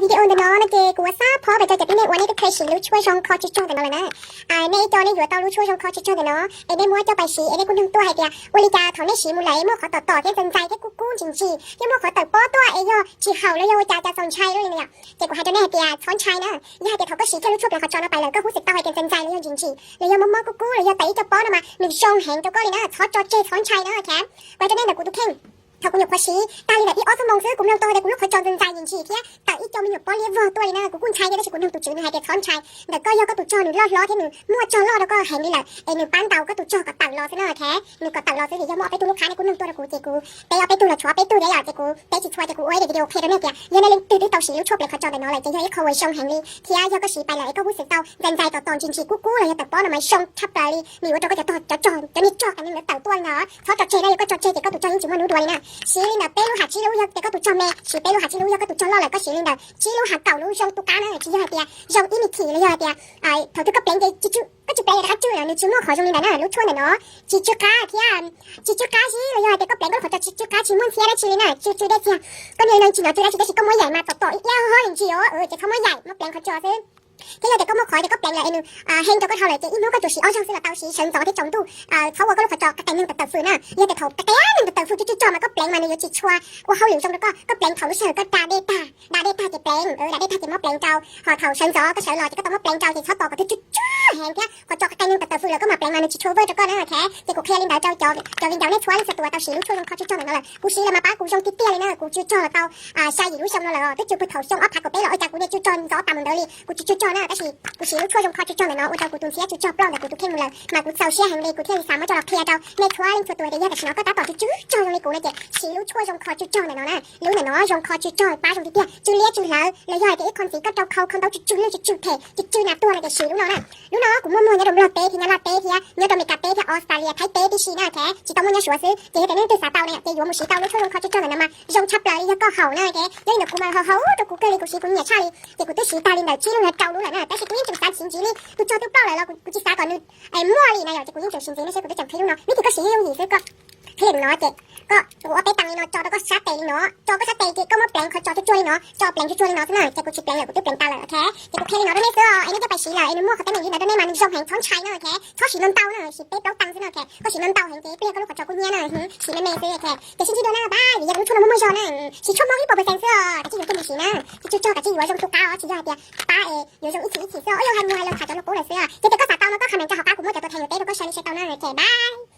video de nó kì của sao phó về cho cái nàyวันนี้ก็เคยฉีดรู้ช่วยชงคอจิช่วยกันแล้วนะในจอในอยู่ตอนรู้ช่วยชงคอจิช่วยกันเนาะไอ้ได้มัวเจ้าไปฉีไอ้ได้คุณทั้งตัวให้เปียวริกาถอนได้ฉีมูไหลมัวขอต่อแค่สนใจแค่กู้จริงๆที่มัวขอต่อป้อตัวไอ้ย่อฉีเห่าแล้วย่อจะสนชัยด้วยเนี่ยเจ้ากูให้เจ้าแน่เปียสอนชัยนะย่าเดี๋ยวเขาก็ฉีแค่รู้ช่วยแล้วเขาจอไปเลยก็รู้สึกต่อให้กันสนใจแล้วจริงๆแล้วย่อมัวกู้แล้วย่อไต่เจ้าป้อมาหนึ่งชงแห่งเจ้าก็เลยนะทอดจอเจสอนชัยนะแค่ไว้เจ้าแน่เดี๋ยวกูตุ้งเข่งถ้ากูอยากควาชีตาลีแบบอีออสมองซื้อกูไม่ต้องโตแต่กูลูกขอจอนจนใจยิงฉีเที่ยแต่อีจอมีหยกป้อเลี้ยงวัวตัวเลยนะกูกุ้นชัยได้ใช่กูนึ่งตุ่จืดให้เด็กซ้อนชัยแต่ก็ย่อก็ตุ่จอหนึ่งล้อที่หนึ่งมั่วจอล้อแล้วก็แห่งนี่แหละไอ้หนึ่งปั้นเตาก็ตุ่จอกับเต่ารอซะหน่อยแท้หนึ่งกับเต่ารอซื้อเดี๋ยวย่อไปตู้ลูกค้าในกูนึ่งตัวกูเจกูแต่เอาไปตู้ละชัวไปตู้เดี๋ยวเจกูแต่จิตช่วยเจกูไว้เดี๋ยววิดีโอเพลย์เนี่ยเปียยันในลิงก์ตื้อเตาฉีลูกชอบเลยขอจอนแต่น้อยเลยจะย่อยเขาไว้ชงแห่งนี้เที่ยย่อก็ฉีไปเลยก็รู้สึกเตาใจใจต่อตอนจริงฉีกู้เลยแต่ป้อนมาชงทับปลาลีมีว่าก็จะต่อจะจอนจะมีจอกันนี่เหลือเต่าตัวเนาะเพราะจอเจได้ก็จอเจเจก็ตุ่จอยิ่งจิ๋วมันรู้ด้วยนะชีลินเต้ลูกหาชีลูกแต่ก็ตุ่จอแม่ชีเป้ลูกหาชีลูกก็ตุ่จอล่อเลยก็ชีลินชีลูกหาเก่าลูกชงตุกานะชีย่อยเปียชงอีมิทีเลยย่อยเปียไอ้เขาทุกก็เป็นจิจุก็จะเป็นฮัจจุนะนี่ชิโม่ขอชงนี่นะลูกช่วยเนาะจิจุกาเทียนจิจุกาชีเลยย่อยแต่ก็เป็นก็ขอจะจิจุกาชิมอนเทียได้ชีลินจิจุได้เทียก็เลยจีน่ะจุได้ชีได้ชีก็ม้วนใหญ่มาต่ออีกแล้วห้อยจีอ๋อจะเขาม้วนใหญ่มาแปลงเขาจอซึ่งที่เราเด็กก็มาขอเด็กก็แปลงเลยไอ้หนึ่งเฮงก็เท่าไหร่เจ๊อีนู้ก็ตัวสีอ้อช่างซื้อเตาสีเฉินสองที่จงตู้เขาว่าก็ลูกขจอกระแตงหนึ่งตัดฟืนน่ะยังแต่เขากระแตงหนึ่งตัดฟืนจุ๊จอมันก็แปลงมาในยจิชัวว่าเขาหลิวจงแล้วก็แปลงเขาลูกเฉินก็ดาเดต้าจะแปลงดาเดต้าจะมาแปลงเจ้าหอเขาเฉินสองก็เฉินหล่อจะก็ต้องมาแปลงเจ้าที่เขาต่อกับจุ๊แหงแค่ขจอกระแตงหนึ่งตัดฟืนแล้วก็มาแปลงมาในจิชัวเวอร์จะก็นั่นแหละแค่เจ๊กูเคลียร์ลินดาวเจ้าลินดาวในชัวลินสตัวเตาสีลูกช่วยลงเขาจุ๊จอนั่นแหละกูชี้เลยมาป้ากูชงติ๊เตี้ยเลยนะกูจุ๊จอเตาชายหญิงลูกชงนั่นแหละตัวจุ๊บเถาชงอ้อผักกับเป๊ะเลยจากกูเนี่ยจุ๊จอนจ้อตามมันเดลี่กูจุ๊จอน่ะแต่สีกูชี้ลูกช่วยลงเขาจุ๊จอเนาะอุจจากูตุนเสียจุ๊จอปล้องแต่กูตุเข่งเลยมากูเซาเชียแห่งเลยกูเที่ยวสามมาจอดเคลียร์เจ้าในชัวลินตัวเดียวแต่ฉันก็ตาต่อจุ๊จอเลยกูเลยเจ๊ชี้ลูกช่วยลงเขาจุ๊จอเนาะนะรู้เนาะลงเขาจุ๊จอป้าลงที่เตี้ยจุ๊เลี้ยจุ๊แล้วแล้วย่อยแต่อีกคนสีก็เจ้าเขาคนเต้าจุ๊เลยจุ๊เทจุ๊หน้าตัวเลยเจ๊ชี้รู้เนาะกูมั่วเนี่ยดมลาเต้ที่นั่นลาเต้ที่เนี่ยดมเมกาเต้ที่ออสเตรเลียไทยเต้ที่ชีน่าแท้จีต้องมันเนี่ยชัวซื้อเจ๊แต่เนี่ยตื่นสาเตาเนี่ยเจ๊อยู่มือชี้เตาลูกช่วยลงเขาจุ๊จอเนาะมาลงชับเลยแล้วก็เห่าหน้าแกยังเด็กกูมาเห่าตัวกูเกลียกูชี้กูเนี่ยชาลีเจ๊กูตื้อชี้ตาลินเดาชี้ลูกเนี่ยเก่ารู้แหละนะแต่ชี้กูยิ่งจุดสารสินจีนี่กูจอตัวเปล่าเลยแล้วกูจีสาก่อนนึงไอ้มั่วลีนะอย่างเจ๊กูยิ่งจุดสินจีไม่ใช่กูจะจับให้ลูกเนาะนี่คือก็ชี้ให้ลูกหญิงซื้อก็เพี้ยนเนาะเจ๊ก็กูเอาไปตังนี่เนาะจอแล้วก็ชัดเตยเนาะจอก็ชัดเตยเจ๊ก็มาแปลงเขาจอช่วยเนาะจอแปลงช่วยเนาะซะหน่อยเจ๊กูชี้แปลงเลยกูตื้อแปลงตาเลยโอเคเจ๊กูเพี้ยนเนาะได้ไม่เสื้อไอ้นี่จะไปชี้เลยไอ้นี่มั่วเขาแต่หนึ่งที่ไหนได้ไม่มาหนึ่งช่องแห่งท้องชัยเนาะโอเคเขาชี้นนเต้าเนาะชี้เป๊ะเต้าตังซะหน่อยโอเคก็ชี้นนเต้าแห่งเจ๊เปรี้ยก็ลูกขอจอกูเนี่ยเนาะชี้แม่ซื้อโอเคเจ๊ชี้ที่โดนหน้าบ้าอย่ารู้ชวนมั่วชอนนะชี้ชั่วโมงที่ปอไปแซงเสื้อแต่ที่อยู่ตรงนี้ชี้นะชี้จอกับชี้อยู่ไว้ตรงตุกตาอ๋อชี้ยอดเดียป้าอยู่ตรงอีฉีเสื้อโอ้ยหันมวยเราขาจอลูกปูเลยเสื้อเจ๊ก็สาเต้ามันก็คำเมนต์จะหาป้ากูมั่วแต่ตัวแทนอยู่เต้แล้วก็ใช้เต้าหน้าโอเคบาย